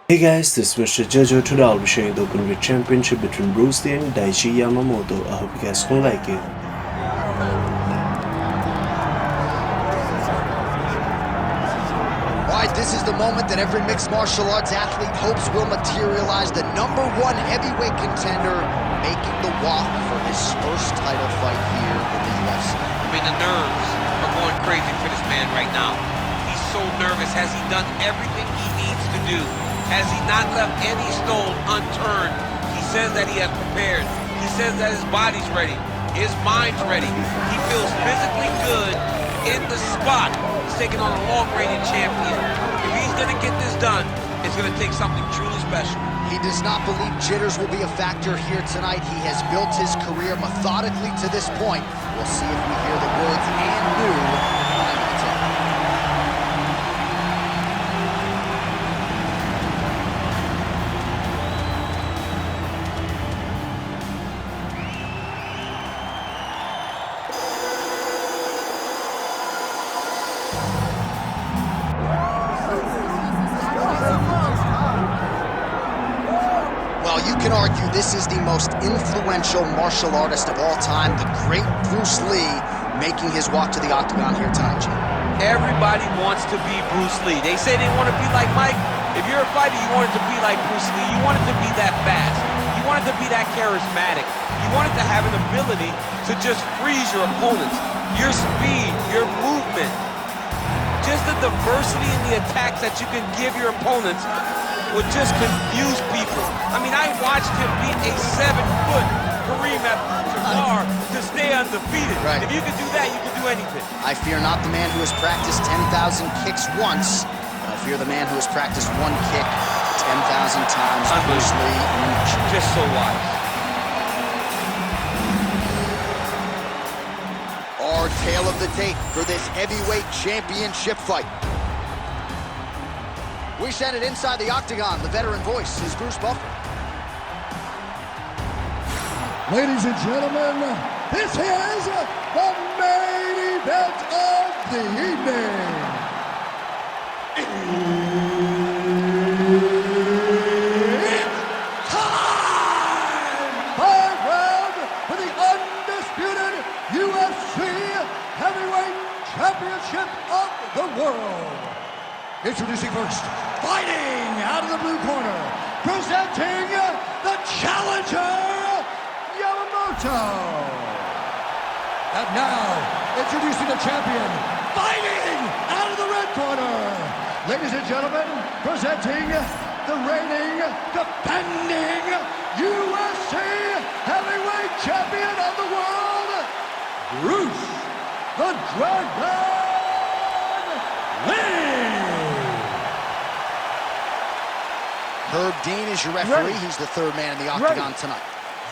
Hey guys, this is Mr. Jojo. Today I'll be showing the openweight championship between Bruce Lee and Daichi Yamamoto. I hope you guys gonna like it. Alright, this is the moment that every mixed martial arts athlete hopes will materialize. The #1 heavyweight contender making the walk for his first title fight here in the UFC. I mean, the nerves are going crazy for this man right now. He's so nervous. Has he done everything he needs to do? Has he not left any stone unturned? He says that he has prepared. He says that his body's ready. His mind's ready. He feels physically good in the spot. He's taking on a long-reigning champion. If he's going to get this done, it's going to take something truly special. He does not believe jitters will be a factor here tonight. He has built his career methodically to this point. We'll see if we hear the words "and new" behind the tip. Well, you can argue this is the most influential martial artist of all time, the great Bruce Lee, making his walk to the octagon here tonight, Jim. Everybody wants to be Bruce Lee. They say they want to be like Mike. If you're a fighter, you want it to be like Bruce Lee. You want it to be that fast. You want it to be that charismatic. You want it to have an ability to just freeze your opponents. Your speed, your movement, just the diversity in the attacks that you can give your opponents would just confuse people. I mean, I watched him beat a 7-foot Kareem Abdul-Jabbar to stay undefeated. Right. If you can do that, you can do anything. I fear not the man who has practiced 10,000 kicks once, but I fear the man who has practiced one kick 10,000 times. Bruce Lee. Just so wise. Our tale of the tape for this heavyweight championship fight. We send it inside the octagon. The veteran voice is Bruce Buffer. Ladies and gentlemen, this is the main event of the evening. It's time! Third round for the undisputed UFC Heavyweight Championship of the world. Introducing first, fighting out of the blue corner, presenting the challenger, Yamamoto. And now, introducing the champion, fighting out of the red corner. Ladies and gentlemen, presenting the reigning, defending UFC Heavyweight Champion of the world, Bruce the Dragon Lee. Herb Dean is your referee. He's the third man in the octagon tonight.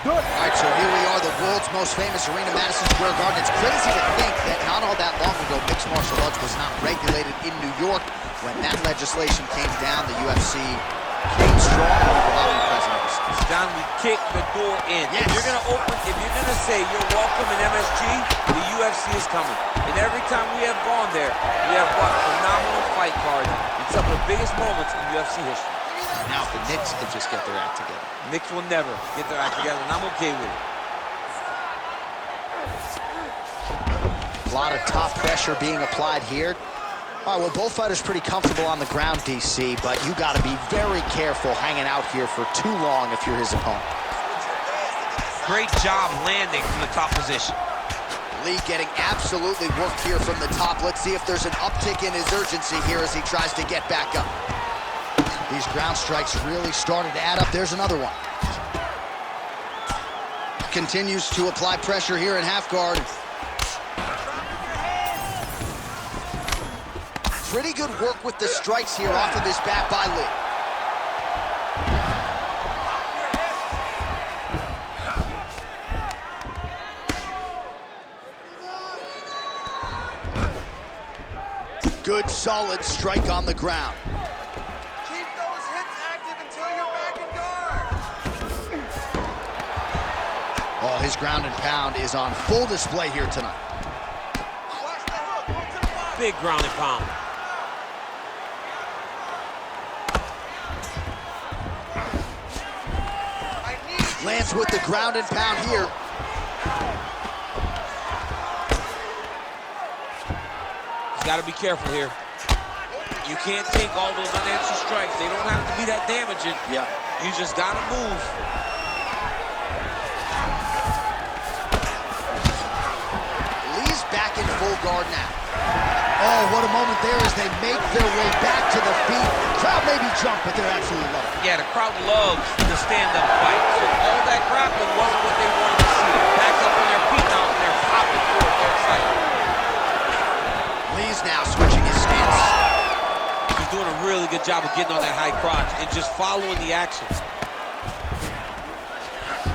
All right, so here we are, the world's most famous arena, Madison Square Garden. It's crazy to think that not all that long ago, mixed martial arts was not regulated in New York. When that legislation came down, the UFC came strong and allowing presidents. John, we kick the door in. Yes. If you're gonna say you're welcome in MSG, the UFC is coming. And every time we have gone there, we have brought phenomenal fight cards in some of the biggest moments in UFC history. Now, if the Knicks could just get their act together. Knicks will never get their act together, and I'm okay with it. A lot of top pressure being applied here. All right, well, both fighters pretty comfortable on the ground, DC, but you got to be very careful hanging out here for too long if you're his opponent. Great job landing from the top position. Lee getting absolutely worked here from the top. Let's see if there's an uptick in his urgency here as he tries to get back up. These ground strikes really started to add up. There's another one. Continues to apply pressure here in half guard. Pretty good work with the strikes here off of his back by Lee. Good, solid strike on the ground. Oh, his ground and pound is on full display here tonight. Big ground and pound. lands with the ground and pound here. He's got to be careful here. You can't take all those unanswered strikes. They don't have to be that damaging. Yeah. You just got to move. Lee's back in full guard now. Oh, what a moment there as they make their way back to the feet. Crowd may be drunk, but they're absolutely loving it. Yeah, the crowd loves the stand-up fight. So all that grappling wasn't what they wanted to see. Back up on their feet now, and they're hopping for it. They're excited. Lee's now switching his stance. He's doing a really good job of getting on that high crotch and just following the action.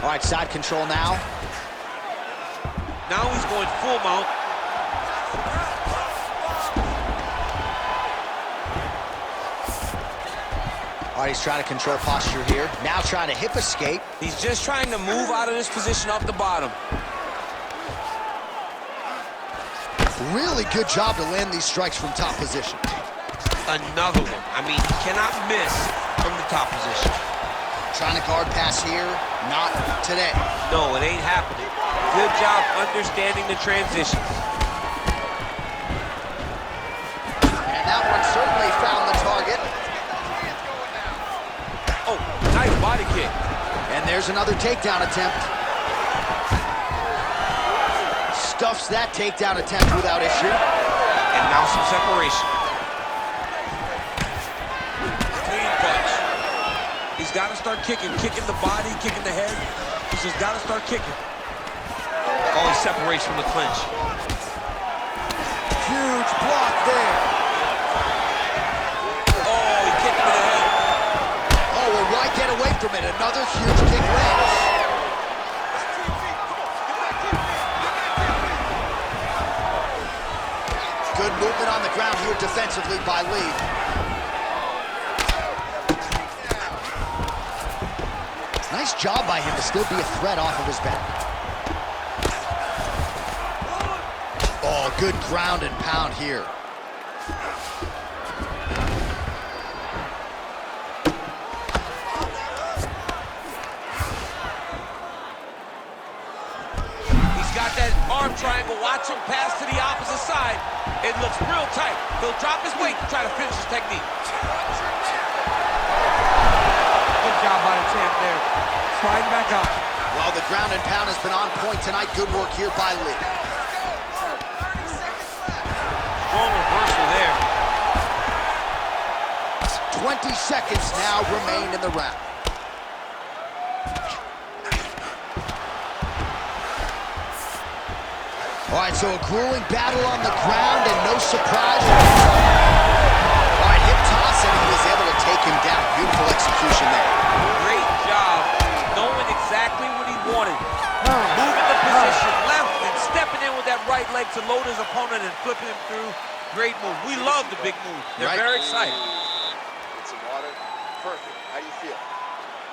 All right, side control now. Now he's going full mount. All right, he's trying to control posture here. Now trying to hip escape. He's just trying to move out of this position off the bottom. Really good job to land these strikes from top position. Another one. I mean, he cannot miss from the top position. Trying to guard pass here. Not today. No, it ain't happening. Good job understanding the transitions. And that one certainly found the target. Oh, nice body kick. And there's another takedown attempt. Stuffs that takedown attempt without issue. And now some separation. Clean punch. He's got to start kicking the body, kicking the head. He's just got to start kicking. Oh, he separates from the clinch. Huge block there. Oh, he kicked him in the head. Oh, well, why get away from it? Another huge kick lands. Good movement on the ground here defensively by Lee. Nice job by him to still be a threat off of his back. Oh, good ground and pound here. He's got that arm triangle. Watch him pass to the opposite side. It looks real tight. He'll drop his weight to try to finish his technique. Good job by the champ there. Sliding back up. Well, the ground and pound has been on point tonight. Good work here by Lee. Strong reversal there. 20 seconds now remain in the round. All right, so a grueling battle on the ground and no surprise. All right, hip toss, and he was able to take him down. Beautiful execution there. Great job knowing exactly what he wanted. Moving the position left and stepping in with that right leg to load his opponent and flipping him through. Great move. We love the big moves. They're very excited. Get some water. Perfect. How do you feel?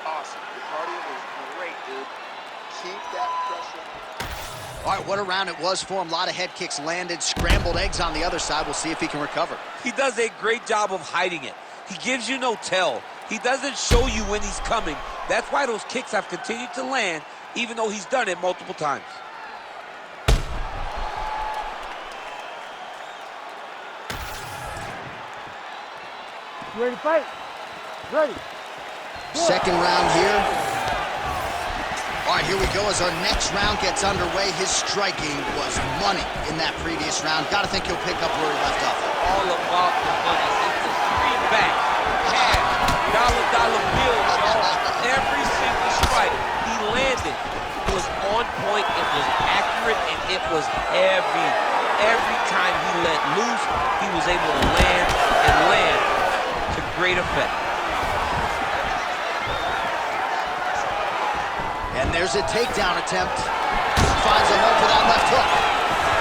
Awesome. Your cardio was great, dude. Keep that pressure. All right, what a round it was for him. A lot of head kicks landed, scrambled eggs on the other side. We'll see if he can recover. He does a great job of hiding it. He gives you no tell. He doesn't show you when he's coming. That's why those kicks have continued to land, even though he's done it multiple times. Ready to fight? Ready. Second round here. All right, here we go as our next round gets underway. His striking was money in that previous round. Got to think he'll pick up where he left off. All about the money. It's a greenback, cash, dollar bills, y'all. Every single strike he landed was on point, it was accurate, and it was heavy. Every time he let loose, he was able to land and land to great effect. And there's a takedown attempt. Finds a home for that left hook.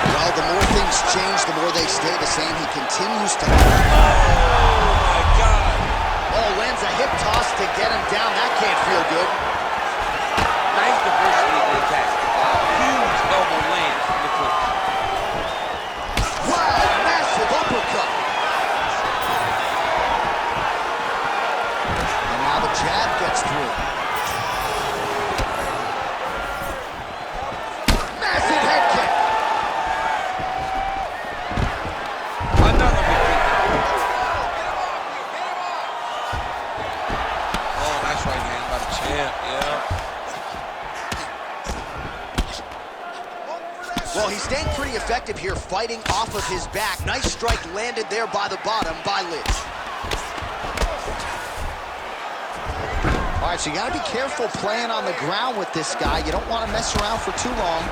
Well, the more things change, the more they stay the same. He continues to... Oh, my God. Oh, lands a hip toss to get him down. That can't feel good. Nice diversity in the attack. Huge elbow lands from the clinch. Wow, massive uppercut. And now the jab gets through. staying pretty effective here, fighting off of his back. Nice strike landed there by the bottom by Lee. All right, so you got to be careful playing on the ground with this guy. You don't want to mess around for too long.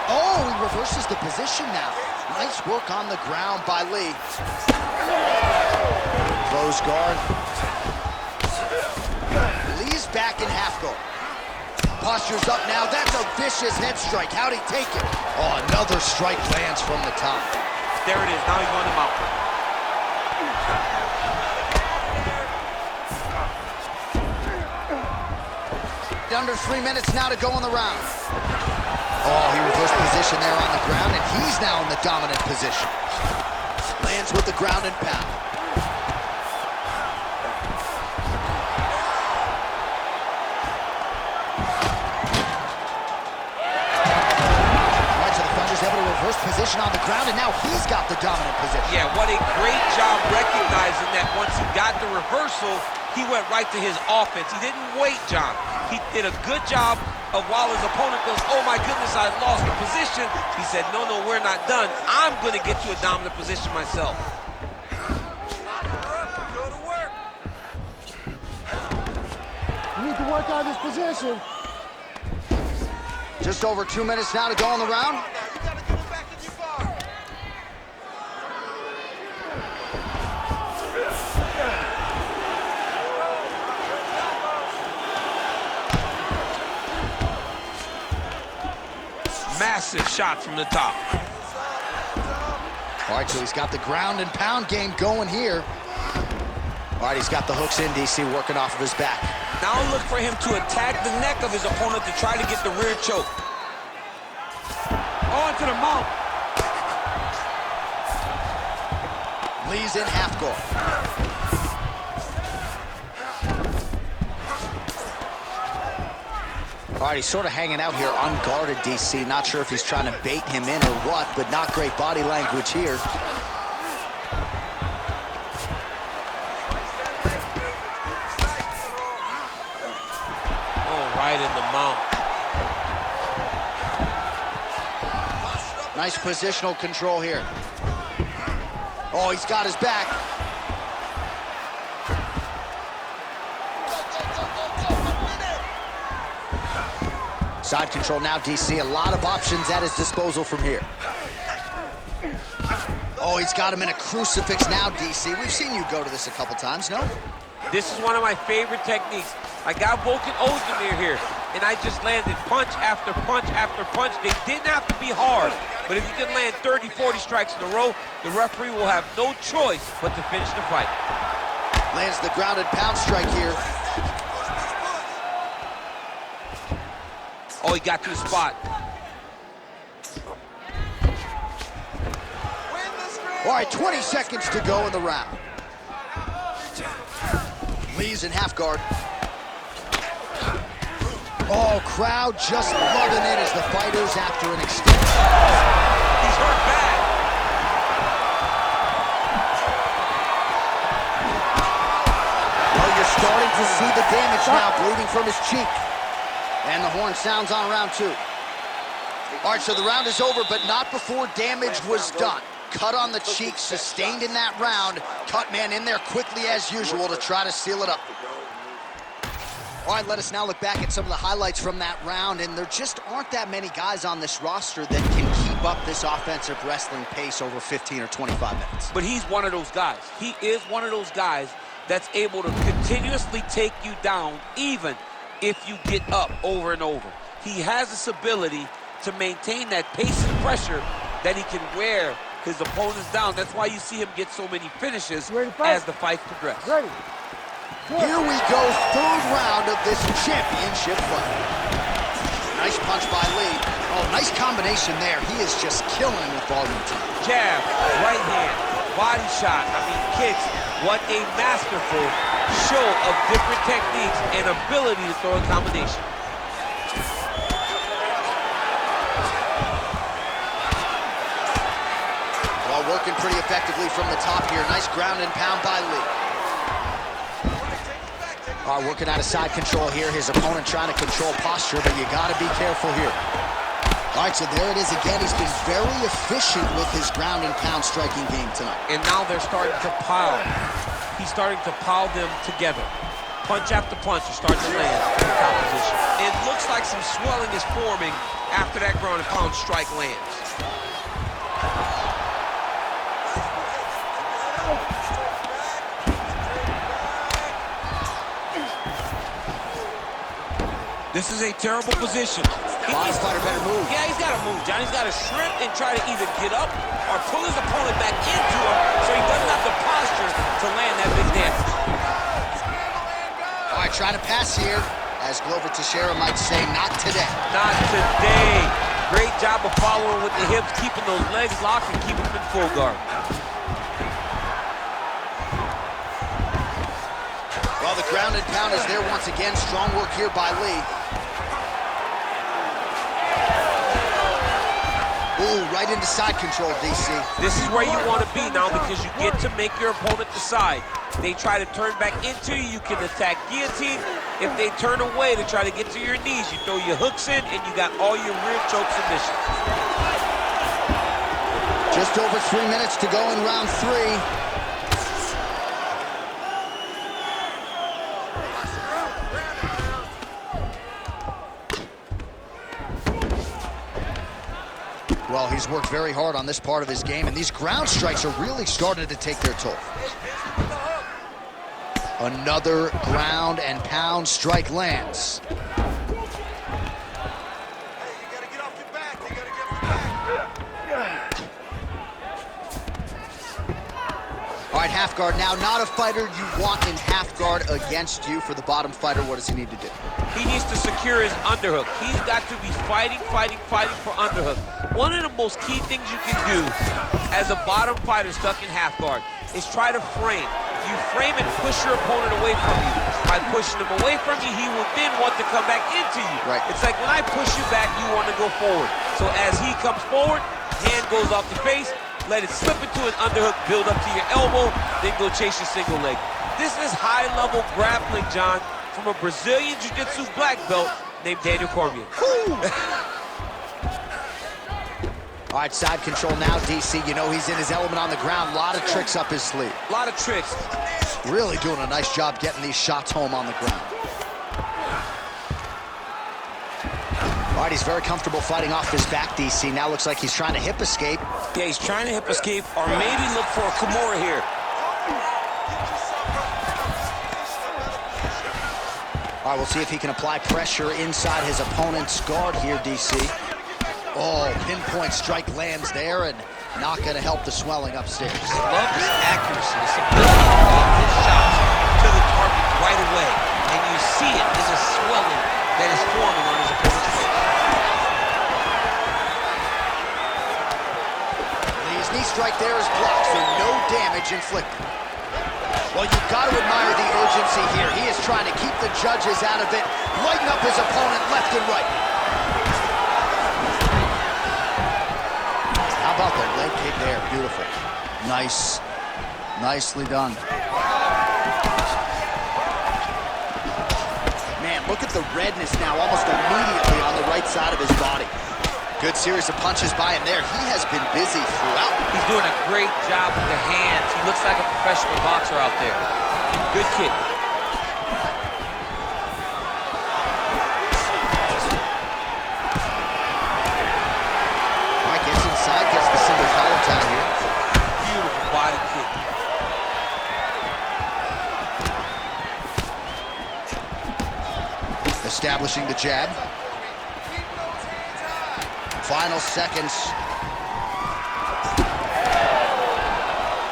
Oh, he reverses the position now. Nice work on the ground by Lee. Close guard. Lee's back in half guard. Posture's up now. That's a vicious head strike. How'd he take it? Oh, another strike lands from the top. There it is. Now he's on the mountain. Under 3 minutes now to go in the round. Oh, he reversed position there on the ground, and he's now in the dominant position. Lands with the ground and pound. All right, so the fighter's able to reverse position on the ground, and now he's got the dominant position. Yeah, what a great job recognizing that once he got the reversal, he went right to his offense. He didn't wait, John. He did a good job of while his opponent goes, oh my goodness, I lost the position. He said, no, we're not done. I'm gonna get to a dominant position myself. Go to work. You need to work on this position. Just over 2 minutes now to go in the round. Massive shot from the top. All right, so he's got the ground and pound game going here. All right, he's got the hooks in, DC, working off of his back. Now look for him to attack the neck of his opponent to try to get the rear choke. On to the mount. Lee's in half guard. All right, he's sort of hanging out here unguarded, DC. Not sure if he's trying to bait him in or what, but not great body language here. Oh, right in the mount. Nice positional control here. Oh, he's got his back. Side control now, DC. A lot of options at his disposal from here. Oh, he's got him in a crucifix now, DC. We've seen you go to this a couple times, no? This is one of my favorite techniques. I got Volkan Ozdemir here, and I just landed punch after punch after punch. They didn't have to be hard, but if you can land 30, 40 strikes in a row, the referee will have no choice but to finish the fight. Lands the grounded pound strike here. Oh, he got to the spot. All right, 20 seconds to go in the round. Lee's in half guard. Oh, crowd just loving it as the fighters after an extended... He's hurt bad. Well, you're starting to see the damage now, bleeding from his cheek. And the horn sounds on round two. All right, so the round is over, but not before damage was done. Cut on the cheek, sustained in that round. Cut man in there quickly as usual to try to seal it up. All right, let us now look back at some of the highlights from that round, and there just aren't that many guys on this roster that can keep up this offensive wrestling pace over 15 or 25 minutes. But he's one of those guys. He is one of those guys that's able to continuously take you down, even if you get up over and over. He has this ability to maintain that pace and pressure that he can wear his opponents down. That's why you see him get so many finishes as the fight progresses. Ready. Here we go, third round of this championship fight. Nice punch by Lee. Oh, nice combination there. He is just killing with volume time. Jab, right hand, body shot, kicks. What a masterful show of different techniques and ability to throw a combination. Well, working pretty effectively from the top here. Nice ground and pound by Lee. All right, working out of side control here. His opponent trying to control posture, but you got to be careful here. All right, so there it is again. He's been very efficient with his ground and pound striking game tonight. And now they're starting to pile. He's starting to pile them together. Punch after punch are starting to land in the top position. It looks like some swelling is forming after that ground and pound strike lands. This is a terrible position. Bottom fighter better move. Yeah, he's got to move, John. He's got to shrimp and try to either get up or pull his opponent back into him so he doesn't have the posture to land that big damage. All right, trying to pass here. As Glover Teixeira might say, not today. Not today. Great job of following with the hips, keeping those legs locked and keeping them in full guard. Well, the ground and pound is there once again. Strong work here by Lee. Ooh, right into side control, DC. This is where you want to be now because you get to make your opponent decide. They try to turn back into you, you can attack guillotine. If they turn away to try to get to your knees, you throw your hooks in and you got all your rear choke submissions. Just over 3 minutes to go in round 3. Well, he's worked very hard on this part of his game, and these ground strikes are really starting to take their toll. Another ground and pound strike lands. All right, half guard now. Not a fighter you want in half guard against you. For the bottom fighter, what does he need to do? He needs to secure his underhook. He's got to be fighting for underhook. One of the most key things you can do as a bottom fighter stuck in half guard is try to frame. You frame and push your opponent away from you. By pushing him away from you, he will then want to come back into you. Right. It's like when I push you back, you want to go forward. So as he comes forward, hand goes off the face, let it slip into an underhook, build up to your elbow, then go chase your single leg. This is high-level grappling, John, from a Brazilian Jiu-Jitsu black belt named Daniel Cormier. All right, side control now, DC. You know he's in his element on the ground. A lot of tricks up his sleeve. A lot of tricks. Really doing a nice job getting these shots home on the ground. All right, he's very comfortable fighting off his back, DC. Now looks like he's trying to hip escape. Yeah, he's trying to hip escape or maybe look for a Kimura here. All right, we'll see if he can apply pressure inside his opponent's guard here, DC. Oh, pinpoint strike lands there and not going to help the swelling upstairs. Love his accuracy, his ability to get his shots to the target right away. And you see it in the swelling that is forming on his opponent's face. His knee strike there is blocked, so no damage inflicted. Well, you've got to admire the urgency here. He is trying to keep the judges out of it, lighten up his opponent left and right. How about the leg kick there? Beautiful. Nice. Nicely done. Man, look at the redness now almost immediately on the right side of his body. Good series of punches by him there. He has been busy throughout. He's doing a great job with the hands. He looks like a professional boxer out there. Good kick. All right, gets inside, gets the single collar tie here. Beautiful body kick. Establishing the jab. Final seconds.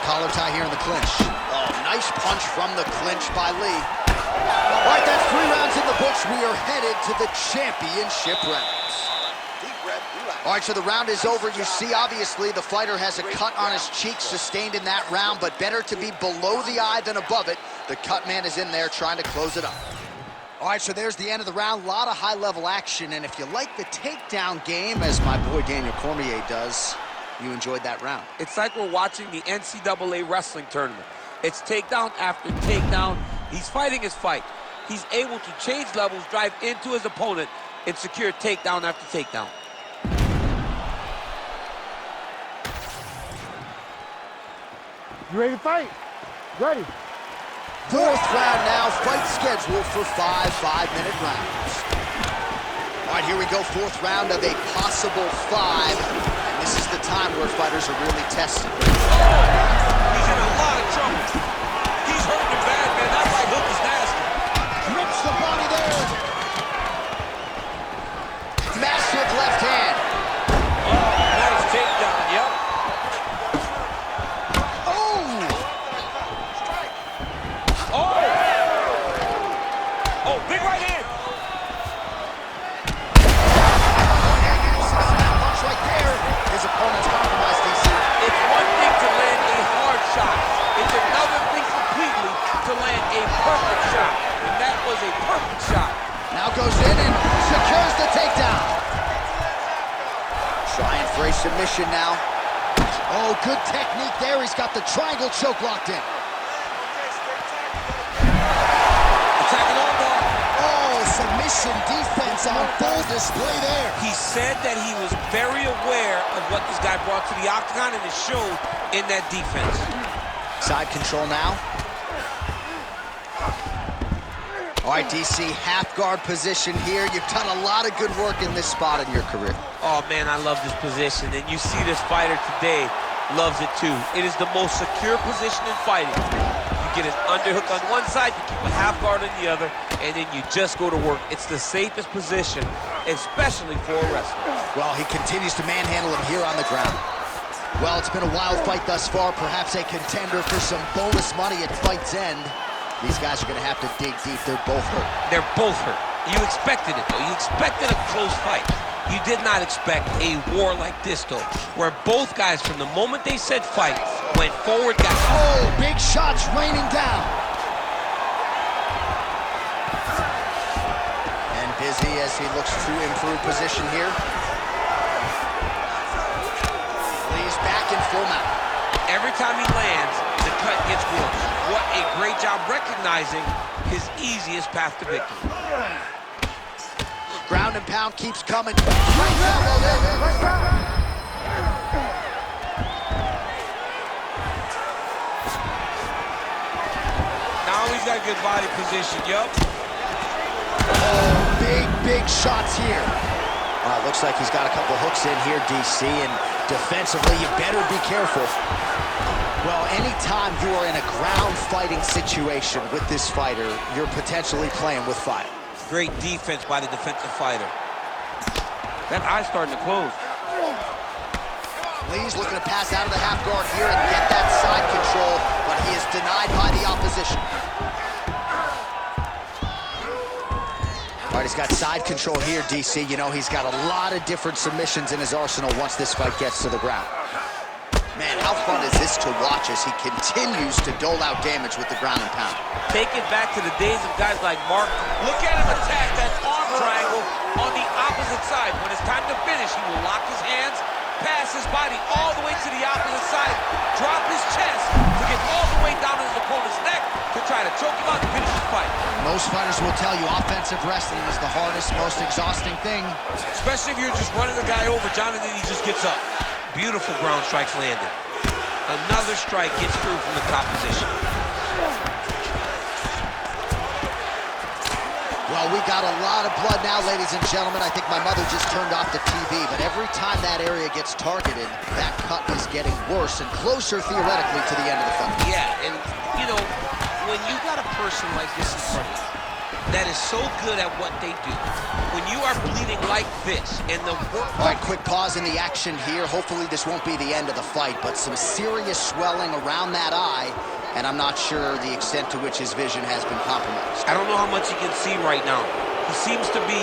Collar tie here in the clinch. Oh, nice punch from the clinch by Lee. All right, that's 3 rounds in the books. We are headed to the championship rounds. Deep breath, relax. All right, so the round is over. You see, obviously, the fighter has a cut on his cheek sustained in that round, but better to be below the eye than above it. The cut man is in there trying to close it up. All right, so there's the end of the round. A lot of high-level action, and if you like the takedown game, as my boy Daniel Cormier does, you enjoyed that round. It's like we're watching the NCAA wrestling tournament. It's takedown after takedown. He's fighting his fight. He's able to change levels, drive into his opponent, and secure takedown after takedown. You ready to fight? Ready. Fourth round now, fight scheduled for 5 5-minute rounds. All right, here we go, fourth round of a possible 5. And this is the time where fighters are really tested. He's in a lot of trouble. He's hurting bad, man. That right hook is nasty. Grips the body there. Massive left hand. Oh, nice takedown, yep. Oh, big right hand. Punch right there. His opponent's compromised, DC. It's one thing to land a hard shot. It's another thing completely to land a perfect shot. And that was a perfect shot. Now goes in and secures the takedown. Trying for a submission now. Oh, good technique there. He's got the triangle choke locked in. Attacking on bar. Oh, submission defense on full display there. He said that he was very aware of what this guy brought to the octagon, and it showed in that defense. Side control now. All right, DC, half guard position here. You've done a lot of good work in this spot in your career. Oh, man, I love this position. And you see this fighter today loves it, too. It is the most secure position in fighting. You get an underhook on one side, you keep a half guard on the other, and then you just go to work. It's the safest position, especially for a wrestler. Well, he continues to manhandle him here on the ground. Well, it's been a wild fight thus far. Perhaps a contender for some bonus money at fight's end. These guys are going to have to dig deep. They're both hurt. They're both hurt. You expected it, though. You expected a close fight. You did not expect a war like this, though, where both guys, from the moment they said fight, went forward, got... Oh, big shots raining down. And busy as he looks to improve position here. Leaves back in full mount. Every time he lands, the cut gets worse. What a great job recognizing his easiest path to victory. Ground and pound keeps coming. Right elbow there. Now he's got good body position, yup. Oh, big shots here. Looks like he's got a couple hooks in here, DC, and defensively, you better be careful. Well, anytime you are in a ground fighting situation with this fighter, you're potentially playing with fire. Great defense by the defensive fighter. That eye's starting to close. Lee's looking to pass out of the half guard here and get that side control, but he is denied by the opposition. All right, he's got side control here, DC. You know, he's got a lot of different submissions in his arsenal once this fight gets to the ground. Man, how fun is this to watch as he continues to dole out damage with the ground and pound. Take it back to the days of guys like Mark. Look at him attack that arm triangle on the opposite side. When it's time to finish, he will lock his hands, pass his body all the way to the opposite side, drop his chest to get all the way down to his opponent's neck to try to choke him out and finish his fight. Most fighters will tell you offensive wrestling is the hardest, most exhausting thing. Especially if you're just running the guy over, John, and then he just gets up. Beautiful ground strikes landed. Another strike gets through from the top position. Well, we got a lot of blood now, ladies and gentlemen. I think my mother just turned off the TV, but every time that area gets targeted, that cut is getting worse and closer, theoretically, to the end of the fight. Yeah, and, you know, when you got a person like this in front of you that is so good at what they do, when you are bleeding like this, and the work... All right, quick pause in the action here. Hopefully this won't be the end of the fight, but some serious swelling around that eye, and I'm not sure the extent to which his vision has been compromised. I don't know how much he can see right now. He seems to be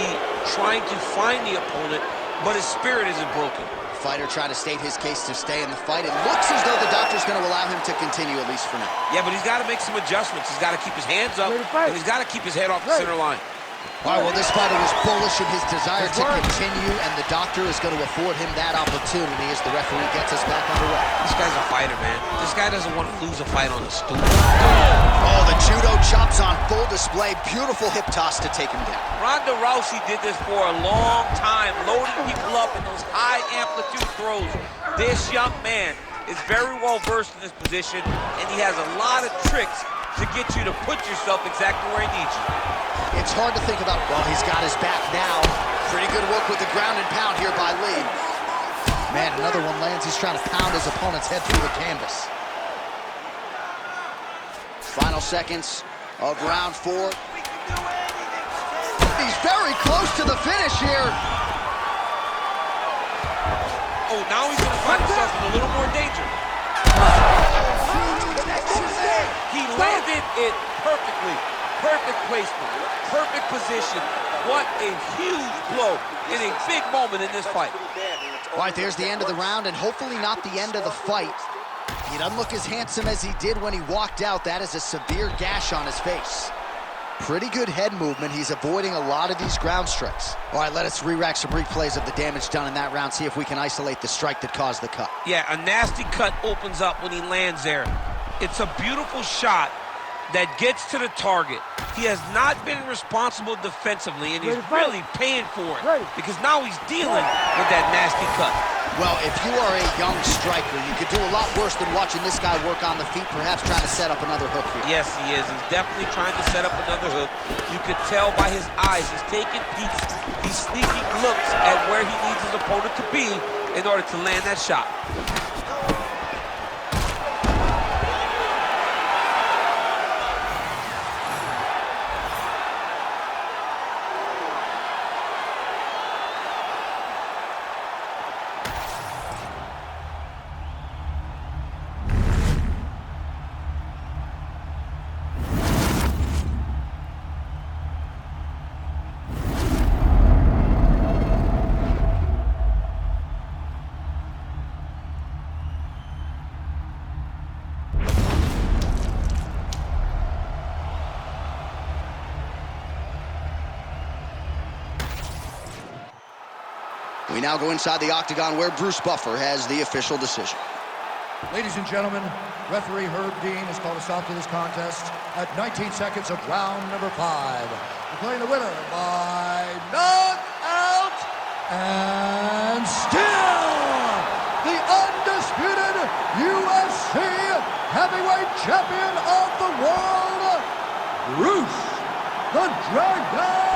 trying to find the opponent, but his spirit isn't broken. Fighter trying to state his case to stay in the fight. It looks as though the doctor's going to allow him to continue, at least for now. Yeah, but he's got to make some adjustments. He's got to keep his hands up, and he's got to keep his head off the center line. All right, well, this fighter was bullish in his desire to continue, and the doctor is going to afford him that opportunity as the referee gets us back underway. This guy's a fighter, man. This guy doesn't want to lose a fight on the stool. Oh, the judo chops on full display. Beautiful hip toss to take him down. Ronda Rousey did this for a long time, loading people up in those high-amplitude throws. This young man is very well versed in this position, and he has a lot of tricks to get you to put yourself exactly where he needs you. It's hard to think about. Well, he's got his back now. Pretty good work with the ground and pound here by Lee. Man, another one lands. He's trying to pound his opponent's head through the canvas. Final seconds of round 4. He's very close to the finish here. Oh, now he's going to find himself in a little more danger. He landed it perfectly. Perfect placement, perfect position. What a huge blow in a big moment in this fight. All right, there's the end of the round, and hopefully not the end of the fight. He doesn't look as handsome as he did when he walked out. That is a severe gash on his face. Pretty good head movement. He's avoiding a lot of these ground strikes. All right, let us re-rack some replays of the damage done in that round, see if we can isolate the strike that caused the cut. Yeah, a nasty cut opens up when he lands there. It's a beautiful shot that gets to the target. He has not been responsible defensively, and he's really paying for it because now he's dealing with that nasty cut. Well, if you are a young striker, you could do a lot worse than watching this guy work on the feet, perhaps trying to set up another hook here. Yes, he is. He's definitely trying to set up another hook. You can tell by his eyes. He's taking peeks. He's sneaking looks at where he needs his opponent to be in order to land that shot. We now go inside the octagon where Bruce Buffer has the official decision. Ladies and gentlemen, referee Herb Dean has called a stop to this contest at 19 seconds of round number 5. Declaring the winner by knockout and still the undisputed UFC heavyweight champion of the world, Bruce the Dragon